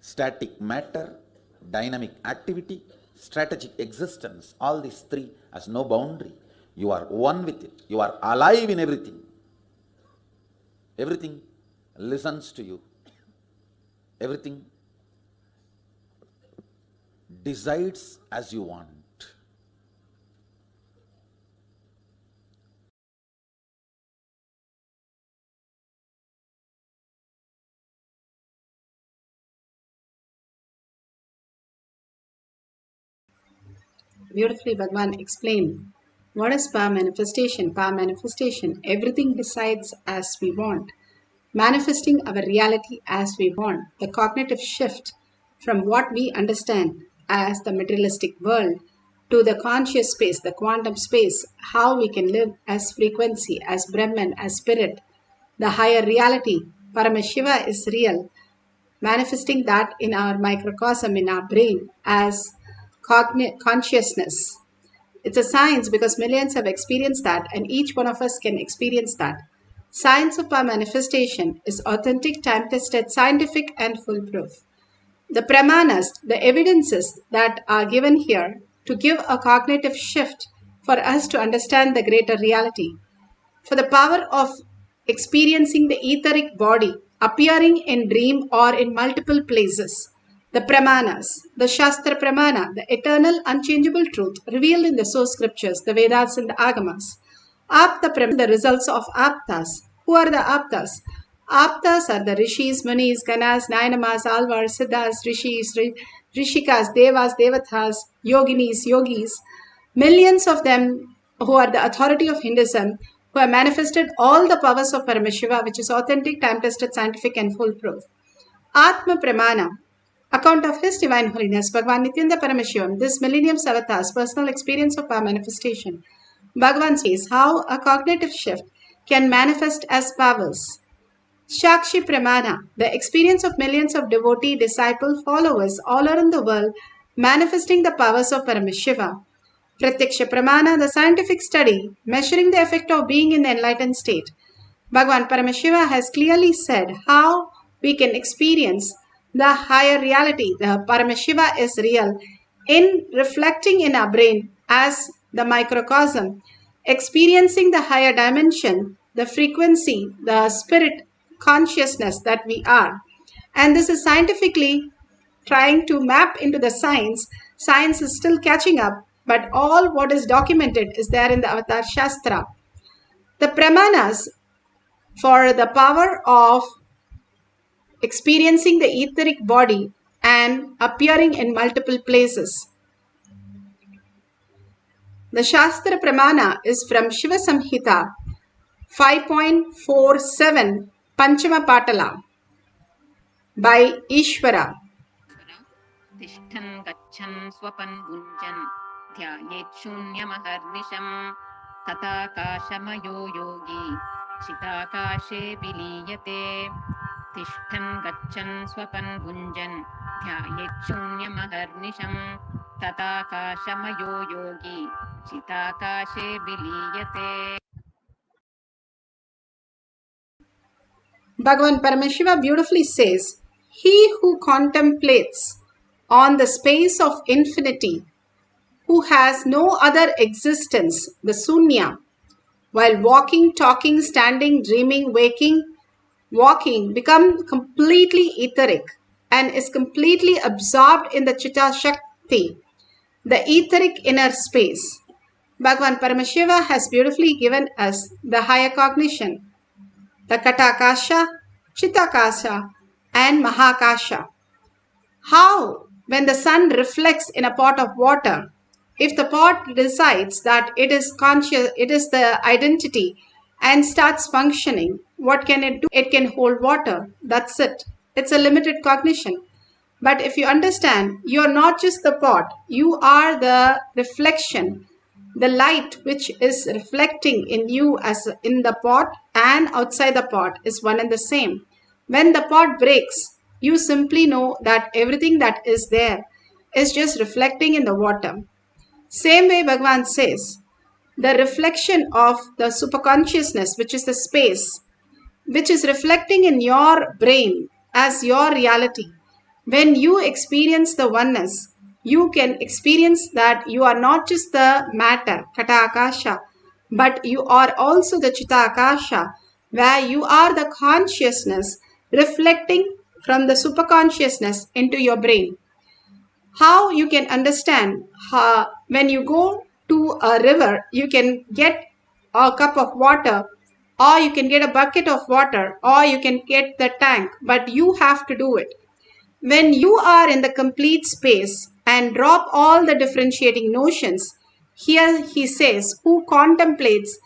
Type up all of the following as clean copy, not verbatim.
static matter, dynamic activity, strategic existence, all these three has no boundary. You are one with it. You are alive in everything. Everything listens to you. Everything decides as you want. Beautifully, Bhagwan explained. What is power manifestation? Power manifestation, everything decides as we want, manifesting our reality as we want. The cognitive shift from what we understand as the materialistic world to the conscious space, the quantum space, how we can live as frequency, as Brahman, as spirit, the higher reality. Paramashiva is real, manifesting that in our microcosm, in our brain, as consciousness. It's a science because millions have experienced that, and each one of us can experience that. Science of our manifestation is authentic, time-tested, scientific, and foolproof. The pramanas, the evidences that are given here to give a cognitive shift for us to understand the greater reality. For the power of experiencing the etheric body appearing in dream or in multiple places. The Pramanas, the Shastra Pramana, the eternal unchangeable truth revealed in the source scriptures, the Vedas and the Agamas. Apta Pramana, the results of Aptas. Who are the Aptas? Aptas are the Rishis, Munis, Ganas, Nainamas, Alvars, Siddhas, Rishis, Rishikas, Devas, Devatas, Yoginis, Yogis. Millions of them who are the authority of Hinduism, who have manifested all the powers of Paramashiva, which is authentic, time-tested, scientific, and foolproof. Atma Pramana, account of His Divine Holiness, Bhagavan Nithyananda Paramashivam, this millennium's avatar's personal experience of our manifestation. Bhagavan says how a cognitive shift can manifest as powers. Shakshi Pramana, the experience of millions of devotee, disciple, followers all around the world, manifesting the powers of Paramashiva. Pratyaksha Pramana, the scientific study, measuring the effect of being in the enlightened state. Bhagavan Paramashiva has clearly said how we can experience the higher reality. The Paramashiva is real in reflecting in our brain as the microcosm, experiencing the higher dimension, the frequency, the spirit consciousness that we are. And this is scientifically trying to map into the science. Science is still catching up, but all what is documented is there in the Avatar Shastra. The Pramanas for the power of experiencing the etheric body and appearing in multiple places. The Shastra Pramana is from Shiva Samhita 5.47 Panchama Patala by Ishvara. तिष्ठन् गच्छन् स्वपन् भुञ्जन् ध्यायेत् शून्यमहर्निशम् तथाकाशमयो योगी चिदाकाशे विलीयते तिष्ठन् गच्छन् स्वपन् भुञ्जन् ध्यायेत् शून्यमहर्निशम् तथाकाशमयो योगी चिदाकाशे विलीयते. Bhagavan Paramashiva beautifully says, he who contemplates on the space of infinity, who has no other existence, the Sunya, while walking, talking, standing, dreaming, waking, walking, become completely etheric and is completely absorbed in the Chitta Shakti, the etheric inner space. Bhagavan Paramashiva has beautifully given us the higher cognition, the Katakasha, Chittakasha, and Mahakasha. How, when the sun reflects in a pot of water, if the pot decides that it is conscious, it is the identity, and starts functioning, what can it do? It can hold water. That's it. It's a limited cognition. But if you understand, you are not just the pot, you are the reflection. The light which is reflecting in you as in the pot and outside the pot is one and the same. When the pot breaks, you simply know that everything that is there is just reflecting in the water. Same way Bhagavan says, the reflection of the superconsciousness, which is the space, which is reflecting in your brain as your reality, When you experience the oneness, you can experience that you are not just the matter, Kata Akasha, but you are also the Chitta Akasha, where you are the consciousness reflecting from the superconsciousness into your brain. How you can understand how, when you go to a river, you can get a cup of water, or you can get a bucket of water, or you can get the tank, but you have to do it. When you are in the complete space and drop all the differentiating notions, here he says, who contemplates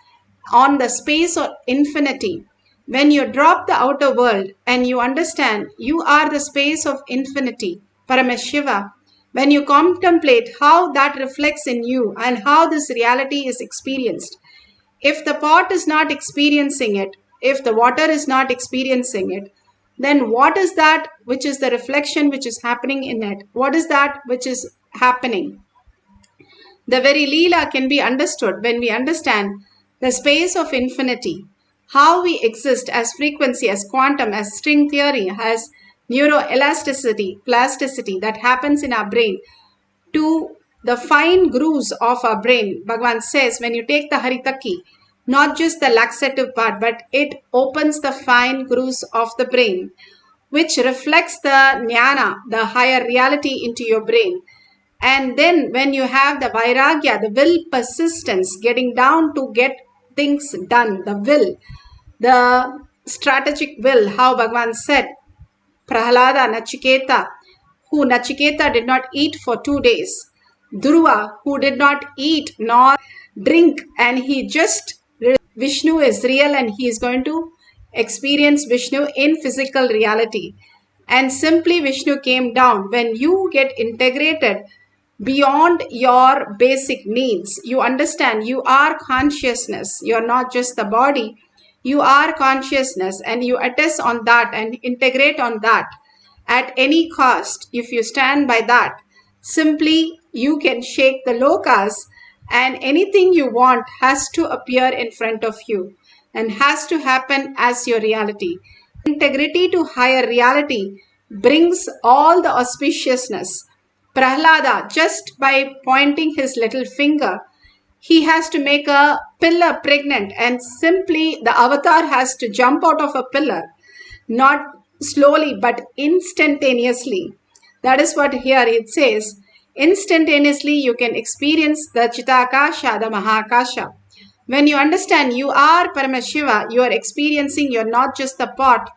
on the space of infinity. When you drop the outer world and you understand you are the space of infinity, Paramashiva, when you contemplate how that reflects in you and how this reality is experienced, if the pot is not experiencing it, if the water is not experiencing it, then what is that which is the reflection which is happening in it? What is that which is happening? The very Leela can be understood when we understand the space of infinity, how we exist as frequency, as quantum, as string theory, as neuroelasticity, plasticity that happens in our brain to the fine grooves of our brain. Bhagavan says when you take the Haritaki, not just the laxative part, but it opens the fine grooves of the brain, which reflects the jnana, the higher reality into your brain. And then when you have the vairagya, the will persistence, getting down to get things done, the will, the strategic will, how Bhagavan said, Prahalada, Nachiketa, who Nachiketa did not eat for 2 days. Dhruva, who did not eat nor drink, and he just, Vishnu is real and he is going to experience Vishnu in physical reality. And simply Vishnu came down. When you get integrated beyond your basic needs, you understand you are consciousness. You are not just the body. You are consciousness, and you attest on that and integrate on that at any cost. If you stand by that, simply you can shake the lokas, and anything you want has to appear in front of you and has to happen as your reality. Integrity to higher reality brings all the auspiciousness. Prahlada, just by pointing his little finger, he has to make a pillar pregnant, and simply the avatar has to jump out of a pillar, not slowly but instantaneously. That is what here it says. Instantaneously you can experience the Chitakasha, the Mahakasha. When you understand you are Paramashiva, you are experiencing, you're not just the pot,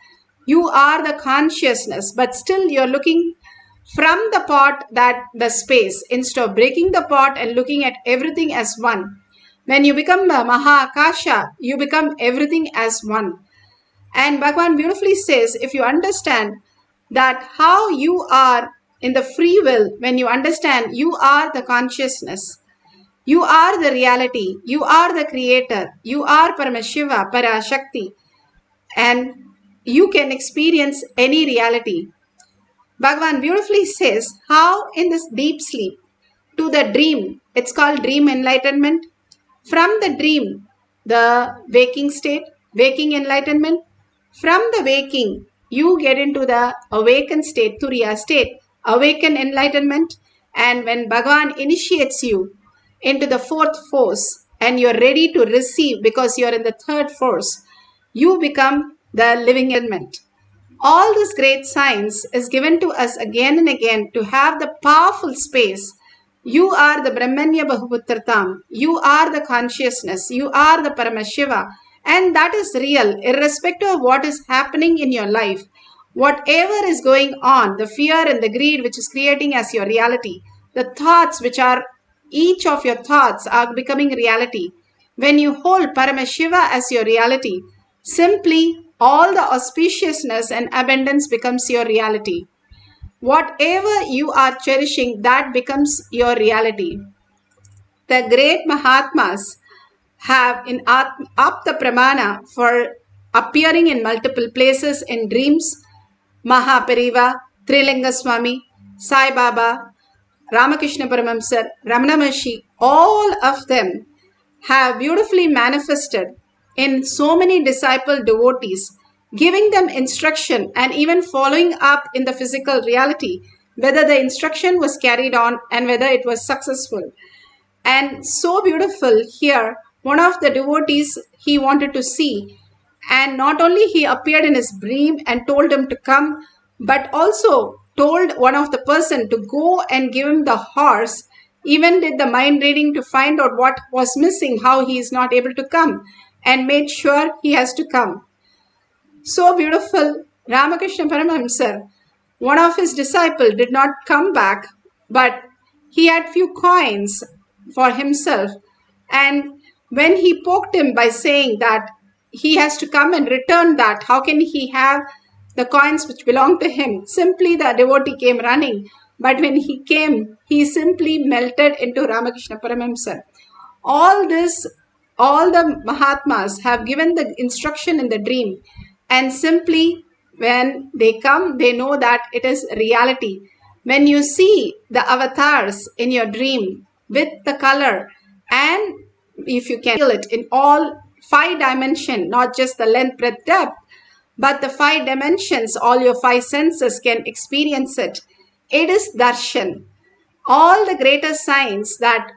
you are the consciousness, but still you're looking from the pot, that the space, instead of breaking the pot and looking at everything as one. When you become the Mahakasha, you become everything as one. And Bhagavan beautifully says, if you understand that how you are in the free will, when you understand you are the consciousness, you are the reality, you are the creator, you are Paramashiva, Parashakti, and you can experience any reality. Bhagavan beautifully says how in this deep sleep to the dream, it's called dream enlightenment. From the dream, the waking state, waking enlightenment. From the waking, you get into the awakened state, Turiya state, awakened enlightenment. And when Bhagavan initiates you into the fourth force and you're ready to receive because you're in the third force, you become the living element. All this great science is given to us again and again to have the powerful space. You are the Brahmanya Bahuputratam. You are the consciousness. You are the Paramashiva. And that is real, irrespective of what is happening in your life. Whatever is going on, the fear and the greed which is creating as your reality, the thoughts which are, each of your thoughts are becoming reality. When you hold Paramashiva as your reality, simply all the auspiciousness and abundance becomes your reality. Whatever you are cherishing, that becomes your reality. The great Mahatmas have in Apta Pramana for appearing in multiple places in dreams. Mahapariva, Trilinga Swami, Sai Baba, Ramakrishna Paramamsar, Ramana Maharshi, all of them have beautifully manifested in so many disciple devotees giving them instruction and even following up in the physical reality, whether the instruction was carried on and whether it was successful. And so beautiful here, one of the devotees he wanted to see, and not only he appeared in his dream and told him to come, but also told one of the person to go and give him the horse, even did the mind reading to find out what was missing, how he is not able to come, and made sure he has to come. So beautiful. Ramakrishna Paramahamsa, one of his disciples, did not come back, but he had few coins for himself. And when he poked him by saying that he has to come and return that, how can he have the coins which belong to him? Simply the devotee came running. But when he came, he simply melted into Ramakrishna Paramahamsa. All this, all the Mahatmas have given the instruction in the dream, and simply when they come, they know that it is reality. When you see the avatars in your dream with the color, and if you can feel it in all 5 dimensions, not just the length, breadth, depth, but the 5 dimensions, all your 5 senses can experience it. It is darshan. All the greater signs that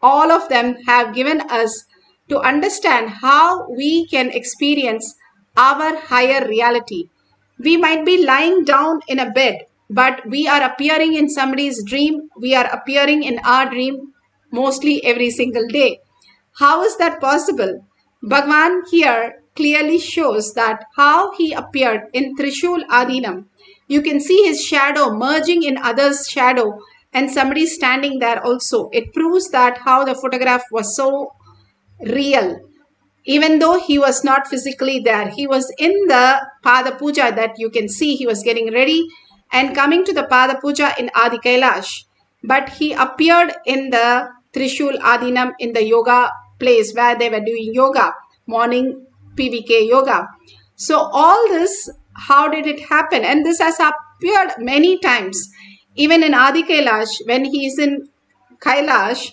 all of them have given us to understand how we can experience our higher reality. We might be lying down in a bed, but we are appearing in somebody's dream. We are appearing in our dream mostly every single day. How is that possible? Bhagwan here clearly shows that how he appeared in Trishul Adinam. You can see his shadow merging in others' shadow and somebody standing there also. It proves that how the photograph was so real. Even though he was not physically there, he was in the Pada Puja that you can see. He was getting ready and coming to the Pada Puja in Adi Kailash. But he appeared in the Trishul Adinam in the yoga place where they were doing yoga, morning PVK yoga. So all this, how did it happen? And this has appeared many times. Even in Adi Kailash, when he is in Kailash,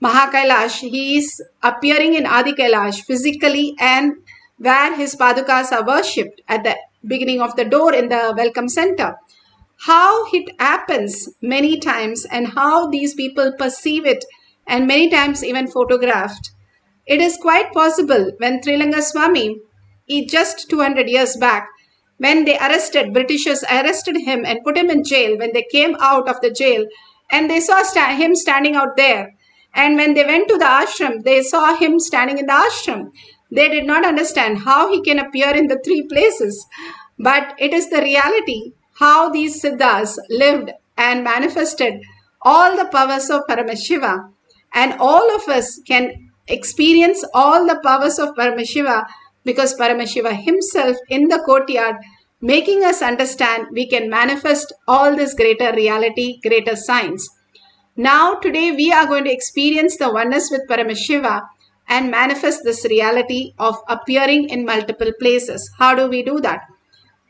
Mahakailash, he is appearing in Adi Kailash physically, and where his padukas are worshipped at the beginning of the door in the welcome center. How it happens many times and how these people perceive it, and many times even photographed. It is quite possible when Trilanga Swami, just 200 years back, when they Britishers arrested him and put him in jail, when they came out of the jail and they saw him standing out there. And when they went to the ashram, they saw him standing in the ashram. They did not understand how he can appear in the 3 places. But it is the reality how these Siddhas lived and manifested all the powers of Paramashiva. And all of us can experience all the powers of Paramashiva because Paramashiva himself in the courtyard making us understand we can manifest all this greater reality, greater science. Now today we are going to experience the oneness with Paramashiva and manifest this reality of appearing in multiple places. How do we do that?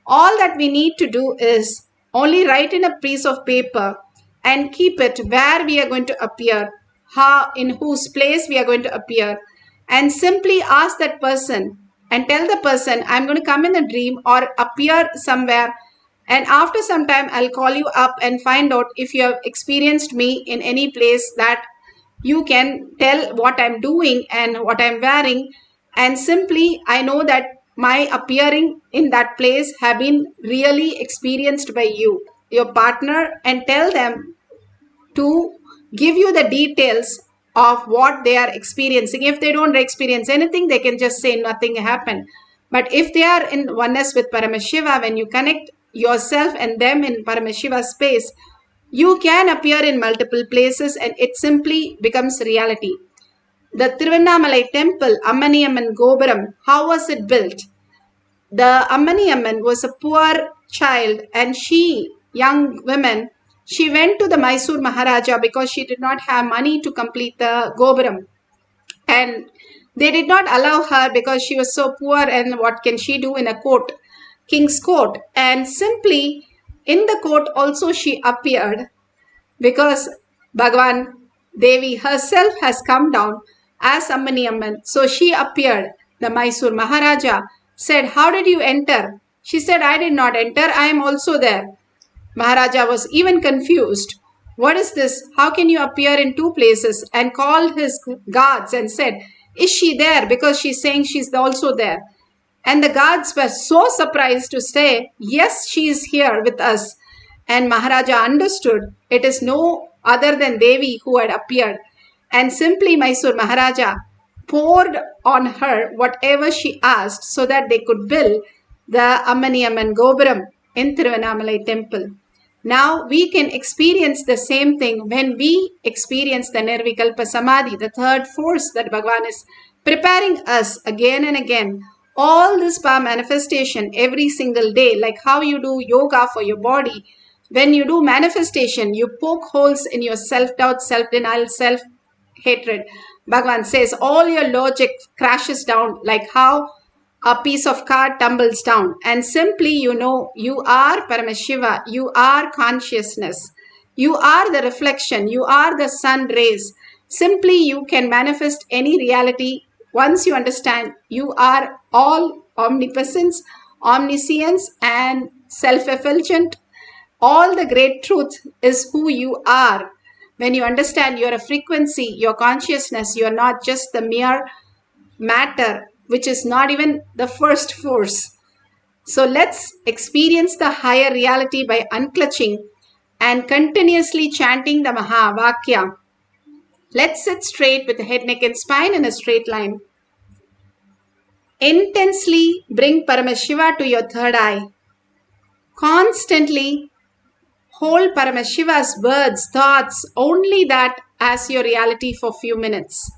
All that we need to do is only write in a piece of paper and keep it where we are going to appear, how, in whose place we are going to appear, and simply ask that person and tell the person, I'm going to come in a dream or appear somewhere, and after some time I'll call you up and find out if you have experienced me in any place that you can tell what I'm doing and what I'm wearing, and simply I know that my appearing in that place have been really experienced by you, your partner, and tell them to give you the details of what they are experiencing. If they don't experience anything, they can just say nothing happened. But if they are in oneness with Paramashiva, when you connect yourself and them in Paramashiva space, you can appear in multiple places and it simply becomes reality. The Tiruvannamalai temple, Ammaniyamman Gopuram, how was it built? The Ammaniyamman was a poor child, and she, young woman, she went to the Mysore Maharaja because she did not have money to complete the Gopuram. And they did not allow her because she was so poor, and what can she do in a court, king's court? And simply in the court also she appeared because Bhagavan Devi herself has come down as Ammaniyamman. So she appeared. The Mysore Maharaja said, "How did you enter?" She said, "I did not enter. I am also there." Maharaja was even confused. "What is this? How can you appear in two places?" And called his guards and said, "Is she there? Because she's saying she's also there." And the guards were so surprised to say, "Yes, she is here with us." And Maharaja understood it is no other than Devi who had appeared. And simply Mysore Maharaja poured on her whatever she asked so that they could build the Ammaniyamman Gopuram in Thiruvannamalai temple. Now we can experience the same thing when we experience the Nirvikalpa Samadhi, the third force that Bhagavan is preparing us again and again. All this power manifestation every single day, like how you do yoga for your body. When you do manifestation, you poke holes in your self-doubt, self-denial, self-hatred. Bhagavan says all your logic crashes down like how a piece of card tumbles down, and simply you know you are Paramashiva, you are consciousness, you are the reflection, you are the sun rays. Simply you can manifest any reality once you understand you are all omnipotence, omniscience, and self-effulgent. All the great truth is who you are. When you understand you're a frequency, your consciousness, you're not just the mere matter, which is not even the first force. So let's experience the higher reality by unclutching and continuously chanting the Mahavakya. Let's sit straight with the head, neck, and spine in a straight line. Intensely bring Paramashiva to your third eye. Constantly hold Paramashiva's words, thoughts, only that as your reality for few minutes.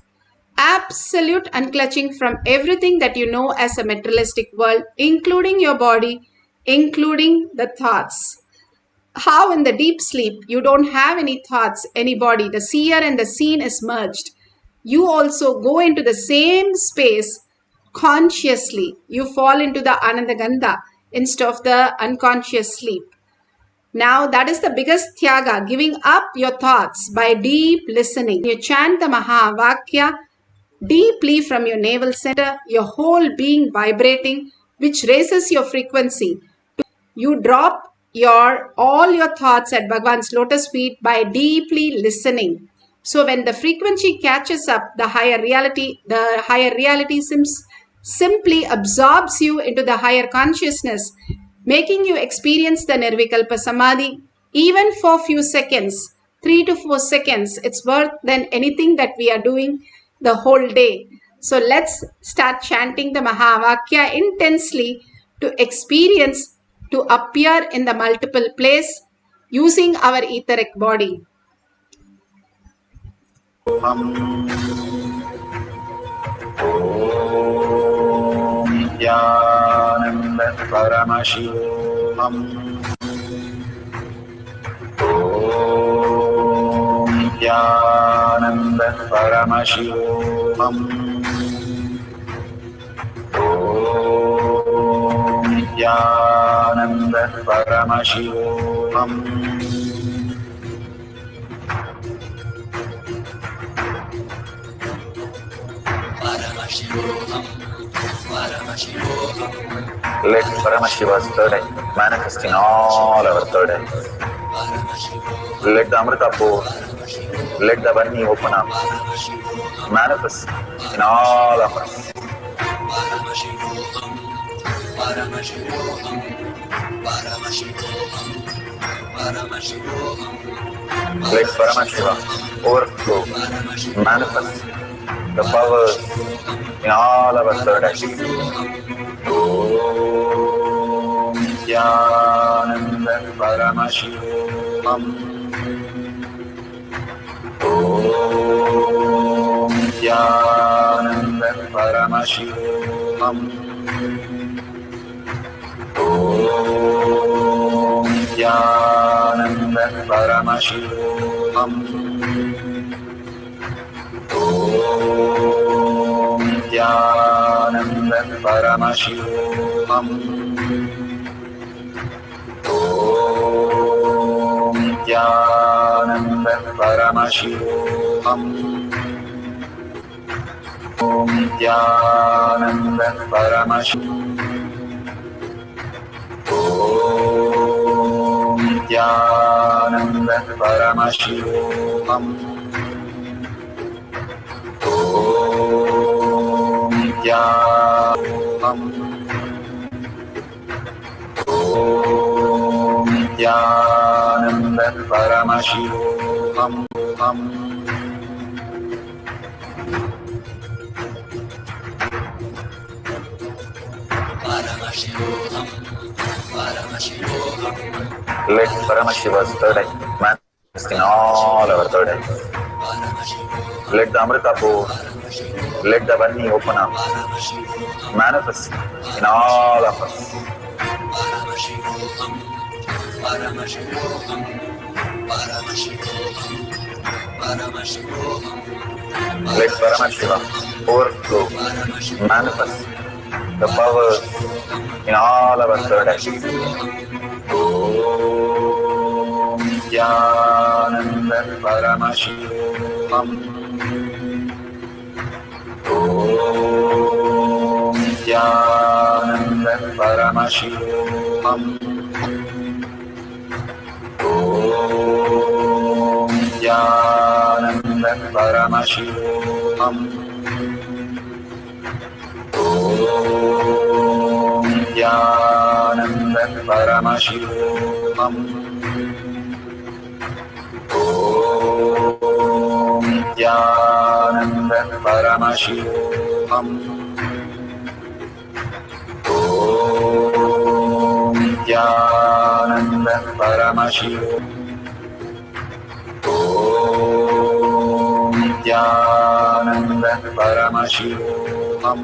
Absolute unclutching from everything that you know as a materialistic world, including your body, including the thoughts. How in the deep sleep you don't have any thoughts, any body, the seer and the seen is merged. You also go into the same space consciously. You fall into the Anandagandha instead of the unconscious sleep. Now that is the biggest tyaga, giving up your thoughts by deep listening. You chant the Mahavakya deeply from your navel center, your whole being vibrating, which raises your frequency. You drop all your thoughts at Bhagavan's lotus feet by deeply listening. So when the frequency catches up, the higher reality simply absorbs you into the higher consciousness, making you experience the Nirvikalpa Samadhi even for few seconds, 3 to 4 seconds. It's worth than anything that we are doing the whole day. So let's start chanting the Mahavakya intensely to experience, to appear in the multiple place using our etheric body. Nithyananda Paramashivoham. Nithyananda Paramashivoham. Nithyananda Paramashivoham. Paramashivoham, Paramashivoham. Let Paramashiva's third eye manifest in all our third eyes. Let the Amrita pour, let the Varni open up, manifest in all of us. Paramashivoham, Paramashivoham, Paramashivoham, Paramashivoham. Let Paramashiva overflow, manifest the powers in all our third eyes. Om Nithyananda Paramashivoham. Om Nithyananda Paramashivoham. Om Nithyananda Paramashivoham. Om Nithyananda Paramashivoham. Om Nithyananda Paramashivoham. Om Nithyananda Paramashivoham. Om Nithyananda Paramashivoham. Om Nithyanam. Om Nithyananda Paramashivoham. Paramashivoham, Paramashivoham, Let Paramashiva's third eye manifest in all our third eyes. Let the Amrita pour, let the Vani open up, manifest in all of us. Paramashivoham, Paramashivoham, Paramashivoham, Paramashivoham. Let Paramashiva overflow, manifest the powers in all our third eyes. Om Nithyananda Paramashivoham. Om Nithyananda Paramashivoham. Om Nithyananda Paramashivoham. Om Nithyananda Paramashivoham. Om Nithyananda Paramashivoham. Om Nithyananda Paramashivoham. Om Nithyananda Paramashivoham. Om Nithyananda Paramashivoham.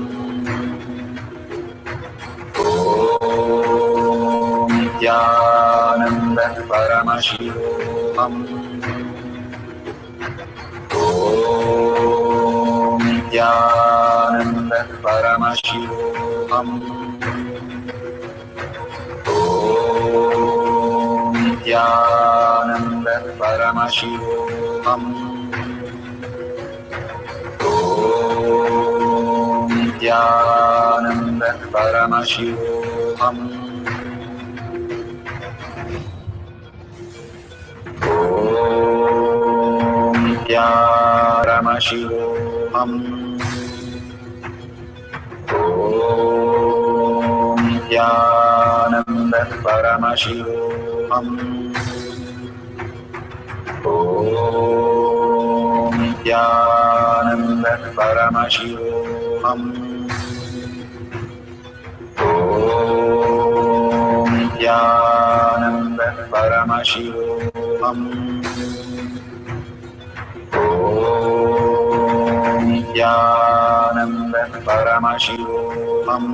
Om Nithyananda Paramashivoham. Om Nithyananda Paramashivoham. Om Nithyananda Paramashivoham. Om Paramashivoham. Om Nithyananda Paramashivoham. Om Nithyananda Paramashivoham. Om Nithyananda Paramashivoham. Om Nithyananda Paramashivoham.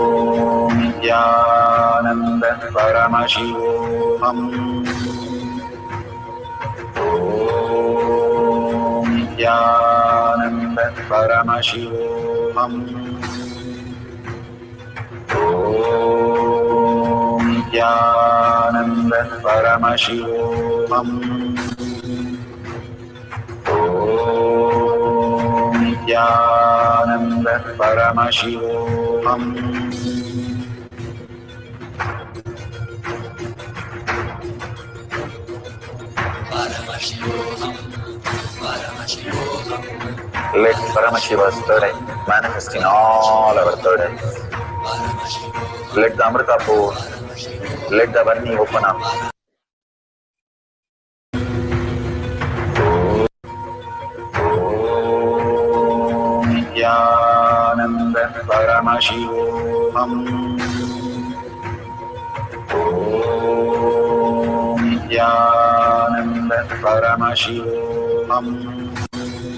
Om Nithyananda Paramashivoham. Om Nithyananda Paramashivoham. Om Nithyananda Paramashivoham. Om Nithyananda Paramashivoham. Paramashivoham, Paramashivoham, Let Paramashiva's third eye manifest in all our third eyes. Let the Amrita pour, let the Vani open up. Om Nithyananda Paramashivoham. Om Nithyananda Paramashivoham.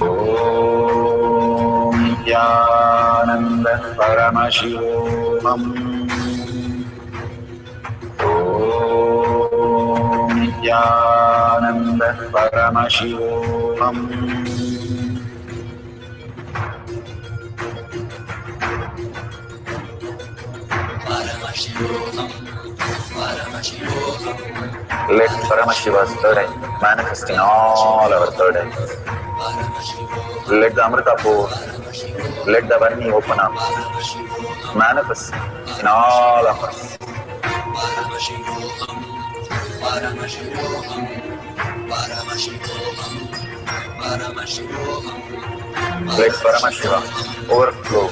Om Nithyananda Paramashivoham. Om Nithyananda Paramashivoham. Paramashivoham, Paramashivoham, Let Paramashiva's third eye manifest in all our third eyes. Let the Amrita pour, Let the one you open up manifest in all of us. Paramashivoham, Paramashivoham, Paramashivoham, Paramashivoham, Let Paramashiva overflow,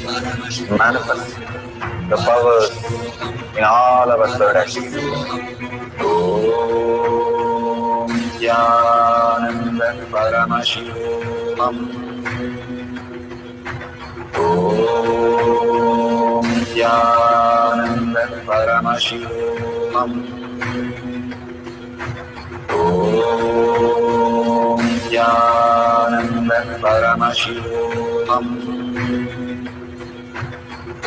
manifest the powers in all our third activity. Om Nithyananda Paramashivam. Om Nithyananda Paramashivam. Om Nithyananda Paramashivam.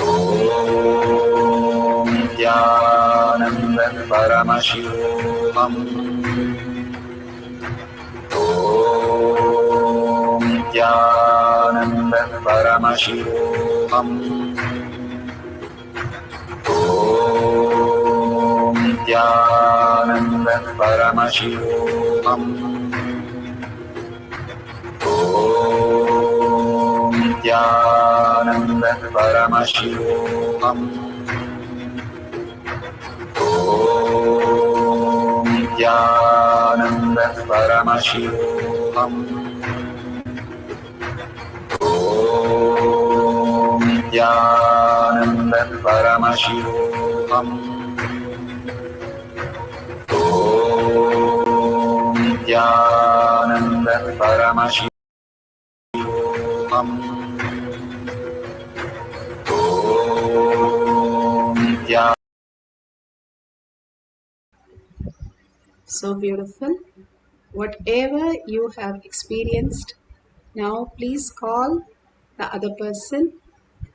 Om Nithyananda Paramashivoham. Om Nithyananda Paramashivoham. Om Nithyananda Paramashivoham. Om Nithyananda Paramashivoham. Om Nithyananda Paramashivoham. Om Nithyananda Paramashivoham. Om Nithyananda Paramashivoham. Om Nithyananda. So beautiful. Whatever you have experienced, now please call the other person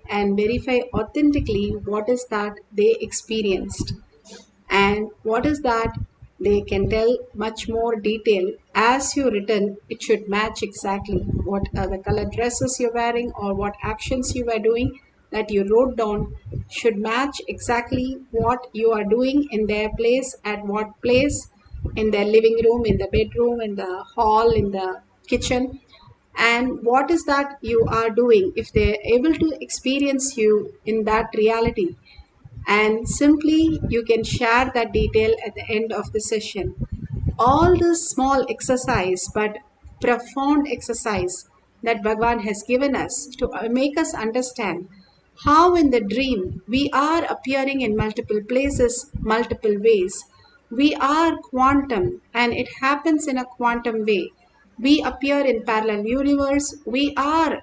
and verify authentically what is that they experienced and what is that they can tell much more detail. As you written, it should match exactly what are the color dresses you're wearing or what actions you were doing that you wrote down should match exactly what you are doing in their place, at what place, in their living room, in the bedroom, in the hall, in the kitchen, and what is that you are doing. If they're able to experience you in that reality, and simply you can share that detail at the end of the session. All this small exercise but profound exercise that Bhagavan has given us to make us understand how in the dream we are appearing in multiple places, multiple ways. We are quantum and it happens in a quantum way. We appear in parallel universe. We are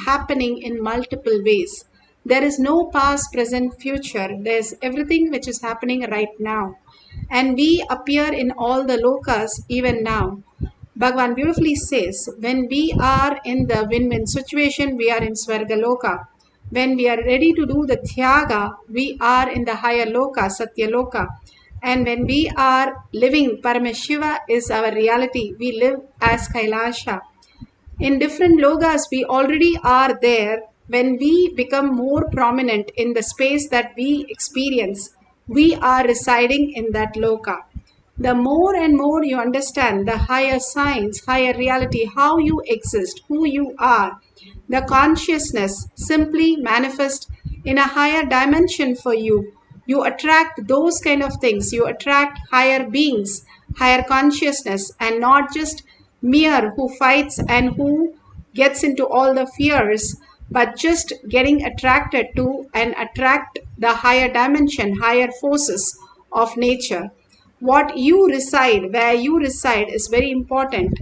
happening in multiple ways. There is no past, present, future. There's everything which is happening right now. And we appear in all the lokas even now. Bhagavan beautifully says, when we are in the win-win situation, we are in Swarga Loka. When we are ready to do the Tyaga, we are in the higher Loka, Satya Loka. And when we are living, Paramashiva is our reality. We live as Kailasha. In different logas, we already are there. When we become more prominent in the space that we experience, we are residing in that loka. The more and more you understand the higher science, higher reality, how you exist, who you are, the consciousness simply manifest in a higher dimension for you. You attract those kind of things. You attract higher beings, higher consciousness, and not just mere who fights and who gets into all the fears, but just getting attracted to and attract the higher dimension, higher forces of nature. What you reside, where you reside is very important.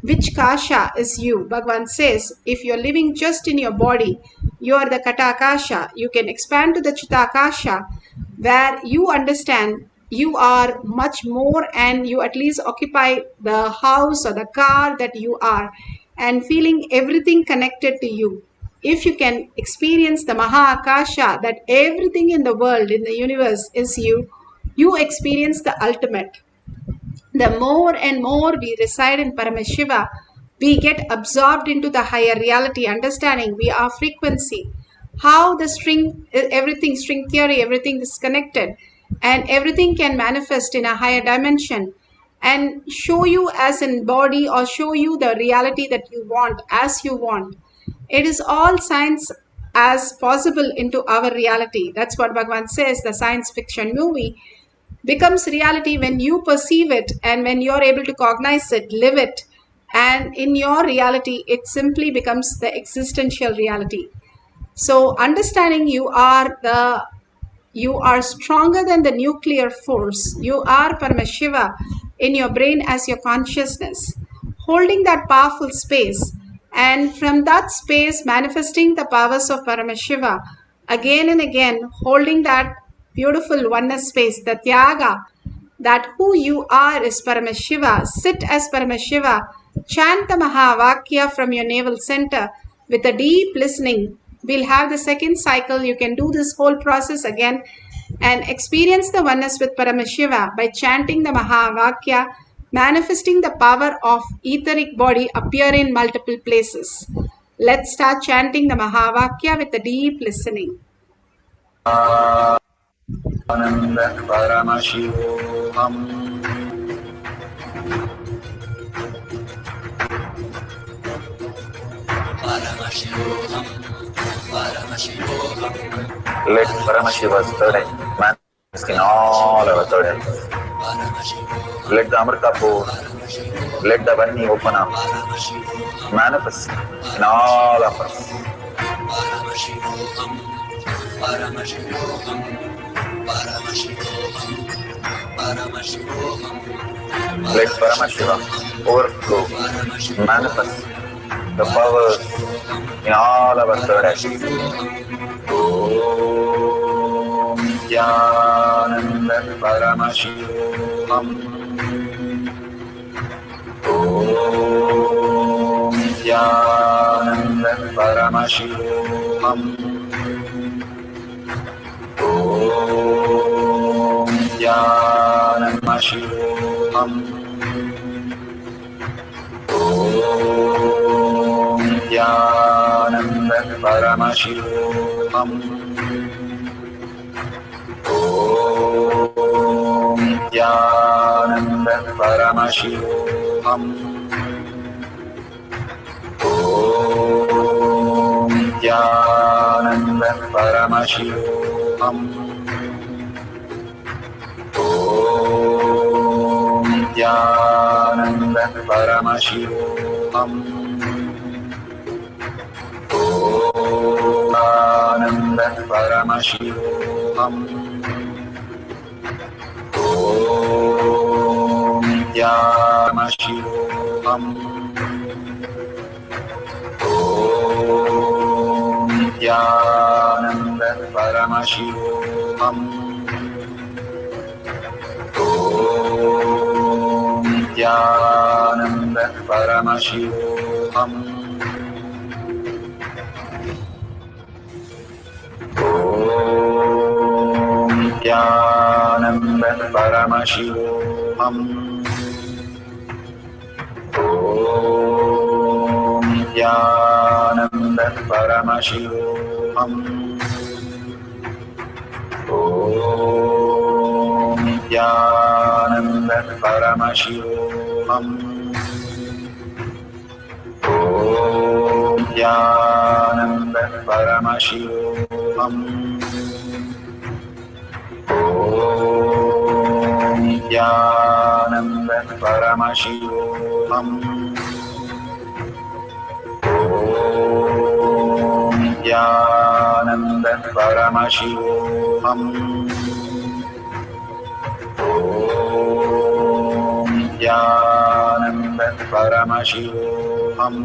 Which kasha is you? Bhagavan says, if you're living just in your body, you are the katakasha. You can expand to the chitakasha, where you understand you are much more and you at least occupy the house or the car that you are and feeling everything connected to you. If you can experience the Maha Akasha, that everything in the world, in the universe is you, you experience the ultimate. The more and more we reside in Paramashiva, we get absorbed into the higher reality, understanding we are frequency. How the string, everything, string theory, everything is connected and everything can manifest in a higher dimension and show you as in body or show you the reality that you want as you want. It is all science as possible into our reality. That's what Bhagavan says. The science fiction movie becomes reality when you perceive it and when you're able to cognize it, live it. And in your reality, it simply becomes the existential reality. So understanding you are stronger than the nuclear force. You are Paramashiva in your brain as your consciousness, holding that powerful space. And from that space, manifesting the powers of Paramashiva again and again, holding that beautiful oneness space, the Tyaga, that who you are is Paramashiva. Sit as Paramashiva. Chant the Mahavakya from your navel center with a deep listening. We'll have the second cycle. You can do this whole process again and experience the oneness with Paramashiva by chanting the Mahavakya, manifesting the power of etheric body appear in multiple places. Let's start chanting the Mahavakya with a deep listening. Paramashivoham. Paramashivoham, Paramashivoham, Let Paramashiva's third eye manifest in all our third eyes. Let the Amrita pour, let the Vani open up, manifest in all of us. Paramashivoham, Paramashivoham, Paramashivoham, Paramashivoham. Let Paramashiva overflow, manifest the powers in all our third eyes. Om Nithyananda Paramashivam. Om Nithyananda Paramashivam. Om Nithyananda Paramashivam. Om Nithyananda Paramashivoham. Om Nithyananda Paramashivoham. Om Nithyananda Paramashivoham. Om Nithyananda Paramashivoham. Nanda Paramashivoham. Om Nithyanashivoham. Om Nithyananda Paramashivoham. Om Nithyananda Paramashivoham. Om Nithyananda Paramashivoham. Om Nithyananda Paramashivoham. Om Nithyananda Paramashivoham. Om Nithyananda Paramashivoham. Om Nithyananda Paramashivoham. Om Nithyananda Paramashivoham. Om Nithyananda Paramashivoham.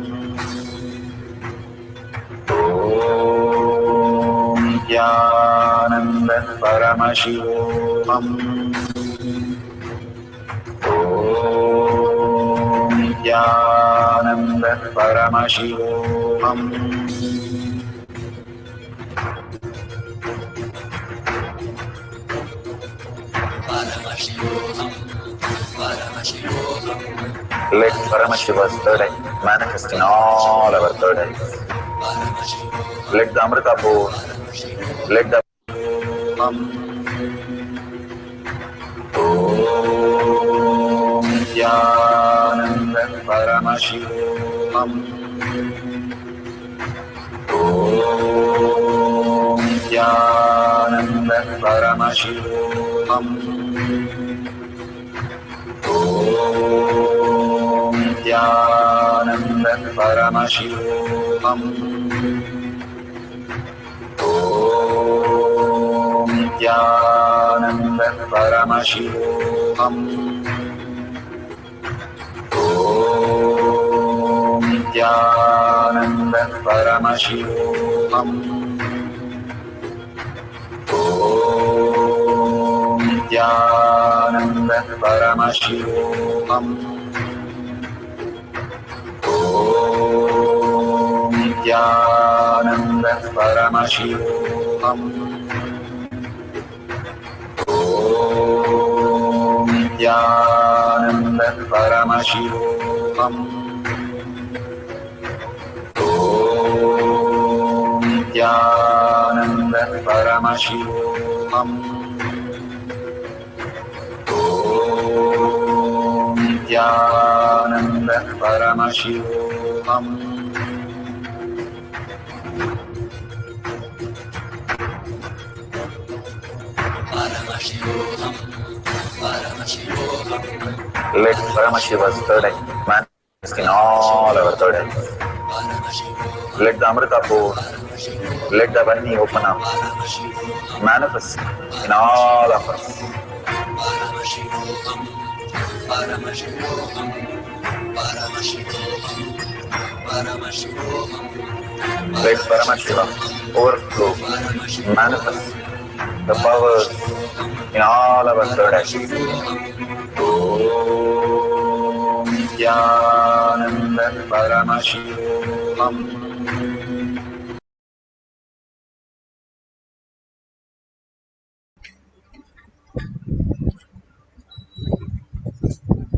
Om Nithyananda Paramashivoham. Om Nithyananda Paramashivoham. Paramashivoham, Paramashivoham, Let Paramashiva's third eye manifest in all our third eyes. Let the Amrita pour, let the Om Nithyananda Paramashivoham. Om Nithyananda Paramashivoham. Om Nithyananda Paramashivoham. Om Nithyananda Paramashivoham. Om Nithyananda Paramashivoham. Om Nithyananda Paramashivoham. Om Nithyananda Paramashivoham. Om Nithyananda Paramashivoham. Om Nithyananda Paramashivoham. Om Nithyananda Paramashivoham. Paramashivoham, Paramashivoham, Let Paramashiva's third eye manifest in all our third eyes. Paramashivoham, Let the Amrita pour, let the Vani open up, Paramashivoham, manifest in all of us. Paramashivoham, Paramashivoham, Paramashivoham, Paramashivoham, Let Paramashiva overflow, manifest the powers in all our third eyes. Om Nithyananda Paramashivoham.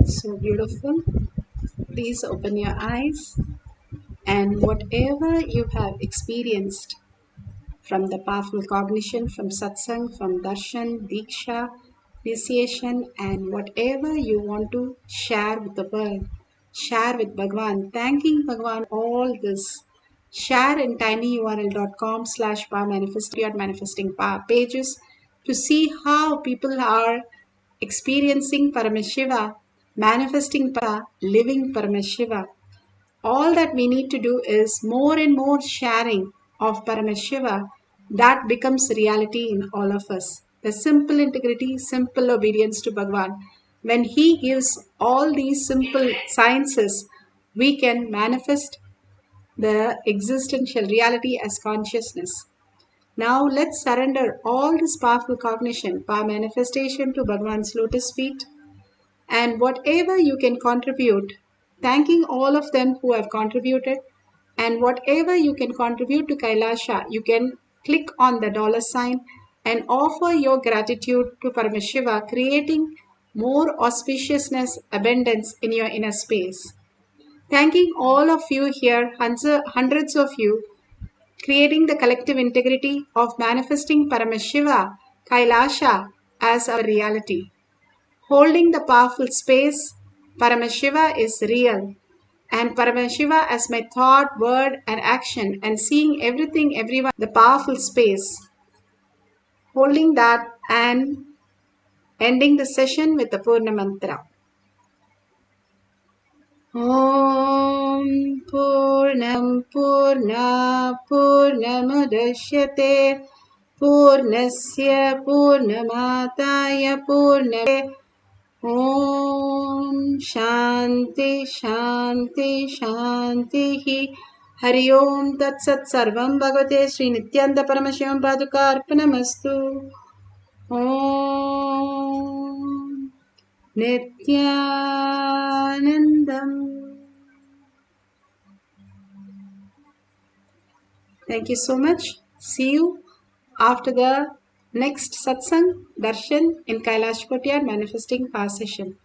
So beautiful. Please open your eyes, and whatever you have experienced from the powerful cognition, from satsang, from darshan, diksha, initiation, and whatever you want to share with the world, share with Bhagwan, thanking Bhagwan all this. Share in tinyurl.com/power manifesting power pages to see how people are experiencing Paramashiva, manifesting power, living Paramashiva. All that we need to do is more and more sharing of Paramashiva that becomes reality in all of us. The simple integrity, simple obedience to Bhagwan. When He gives all these simple sciences, we can manifest the existential reality as consciousness. Now let's surrender all this powerful cognition, power manifestation to Bhagwan's lotus feet, and whatever you can contribute, thanking all of them who have contributed, and whatever you can contribute to Kailasha, you can click on the dollar sign and offer your gratitude to Paramashiva, creating more auspiciousness, abundance in your inner space. Thanking all of you here, hundreds of you, creating the collective integrity of manifesting Paramashiva, Kailasha as our reality. Holding the powerful space, Paramashiva is real. And Paramashiva as my thought, word, and action, and seeing everything, everyone, the powerful space. Holding that and ending the session with the Purna Mantra. Om Purnam Purna Purnamadashyate Purnasya Purnamataya Purname Om Shanti Shanti Shanti Hari Om Tat Sat Sarvam Bhagavate Sri Nithyananda Paramashivam Padukarpanamastu Om Nithyanandam. Thank you so much. See you after the next satsang darshan in Kailash Kotyar manifesting power session.